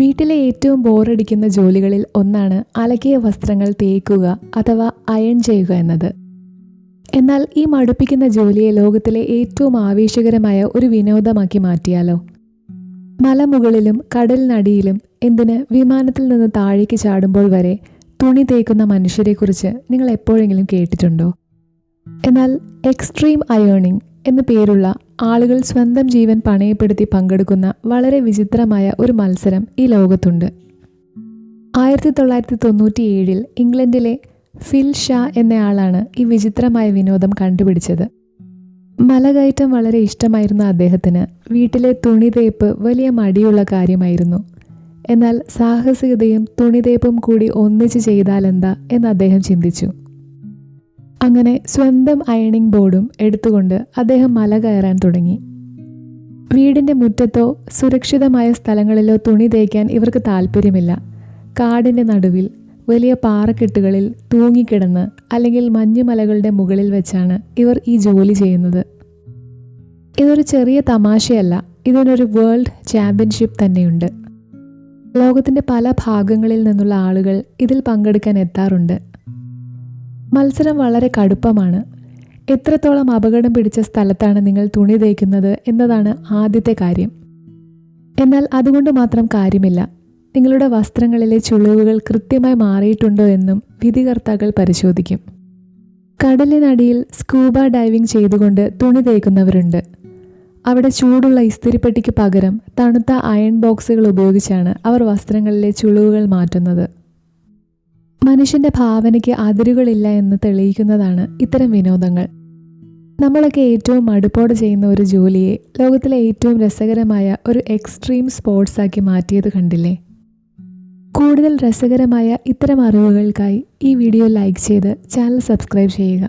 വീട്ടിലെ ഏറ്റവും ബോറടിക്കുന്ന ജോലികളിൽ ഒന്നാണ് അലക്കിയ വസ്ത്രങ്ങൾ തേക്കുക അഥവാ അയൺ ചെയ്യുക എന്നത്. എന്നാൽ ഈ മടുപ്പിക്കുന്ന ജോലിയെ ലോകത്തിലെ ഏറ്റവും ആവേശകരമായ ഒരു വിനോദമാക്കി മാറ്റിയാലോ? മലമുകളിലും കടലിനടിയിലും എന്തിന് വിമാനത്തിൽ നിന്ന് താഴേക്ക് ചാടുമ്പോൾ വരെ തുണി തേക്കുന്ന മനുഷ്യരെക്കുറിച്ച് നിങ്ങൾ എപ്പോഴെങ്കിലും കേട്ടിട്ടുണ്ടോ? എന്നാൽ എക്സ്ട്രീം അയേണിംഗ് എന്ന പേരുള്ള ആളുകൾ സ്വന്തം ജീവൻ പണയപ്പെടുത്തി പങ്കെടുക്കുന്ന വളരെ വിചിത്രമായ ഒരു മത്സരം ഈ ലോകത്തുണ്ട്. 1997 ഇംഗ്ലണ്ടിലെ ഫിൽ ഷാ എന്നയാളാണ് ഈ വിചിത്രമായ വിനോദം കണ്ടുപിടിച്ചത്. മലകയറ്റം വളരെ ഇഷ്ടമായിരുന്ന അദ്ദേഹത്തിന് വീട്ടിലെ തുണി തേപ്പ് വലിയ മടിയുള്ള കാര്യമായിരുന്നു. എന്നാൽ സാഹസികതയും തുണി തേപ്പും കൂടി ഒന്നിച്ച് ചെയ്താലെന്താ എന്ന് അദ്ദേഹം ചിന്തിച്ചു. അങ്ങനെ സ്വന്തം അയണിംഗ് ബോർഡും എടുത്തുകൊണ്ട് അദ്ദേഹം മല കയറാൻ തുടങ്ങി. വീടിൻ്റെ മുറ്റത്തോ സുരക്ഷിതമായ സ്ഥലങ്ങളിലോ തുണി തേക്കാൻ ഇവർക്ക് താല്പര്യമില്ല. കാടിൻ്റെ നടുവിൽ വലിയ പാറക്കെട്ടുകളിൽ തൂങ്ങിക്കിടന്ന് അല്ലെങ്കിൽ മഞ്ഞുമലകളുടെ മുകളിൽ വെച്ചാണ് ഇവർ ഈ ജോലി ചെയ്യുന്നത്. ഇതൊരു ചെറിയ തമാശയല്ല, ഇതിനൊരു വേൾഡ് ചാമ്പ്യൻഷിപ്പ് തന്നെയുണ്ട്. ലോകത്തിൻ്റെ പല ഭാഗങ്ങളിൽ നിന്നുള്ള ആളുകൾ ഇതിൽ പങ്കെടുക്കാൻ എത്താറുണ്ട്. മത്സരം വളരെ കടുപ്പമാണ്. എത്രത്തോളം അപകടം പിടിച്ച സ്ഥലത്താണ് നിങ്ങൾ തുണി തേക്കുന്നത് എന്നതാണ് ആദ്യത്തെ കാര്യം. എന്നാൽ അതുകൊണ്ട് മാത്രം കാര്യമില്ല. നിങ്ങളുടെ വസ്ത്രങ്ങളിലെ ചുളിവുകൾ കൃത്യമായി മാറിയിട്ടുണ്ടോ എന്നും വിധികർത്താക്കൾ പരിശോധിക്കും. കടലിനടിയിൽ സ്കൂബ ഡൈവിംഗ് ചെയ്തുകൊണ്ട് തുണി തേക്കുന്നവരുണ്ട്. അവിടെ ചൂടുള്ള ഇസ്തിരിപ്പെട്ടിക്ക് പകരം തണുത്ത അയൺ ബോക്സുകൾ ഉപയോഗിച്ചാണ് അവർ വസ്ത്രങ്ങളിലെ ചുളിവുകൾ മാറ്റുന്നത്. മനുഷ്യൻ്റെ ഭാവനയ്ക്ക് അതിരുകളില്ല എന്ന് തെളിയിക്കുന്നതാണ് ഇത്തരം വിനോദങ്ങൾ. നമ്മളൊക്കെ ഏറ്റവും മടുപ്പോടെ ചെയ്യുന്ന ഒരു ജോലിയെ ലോകത്തിലെ ഏറ്റവും രസകരമായ ഒരു എക്സ്ട്രീം സ്പോർട്സാക്കി മാറ്റിയത് കണ്ടില്ലേ? കൂടുതൽ രസകരമായ ഇത്തരം അറിവുകൾക്കായി ഈ വീഡിയോ ലൈക്ക് ചെയ്ത് ചാനൽ സബ്സ്ക്രൈബ് ചെയ്യുക.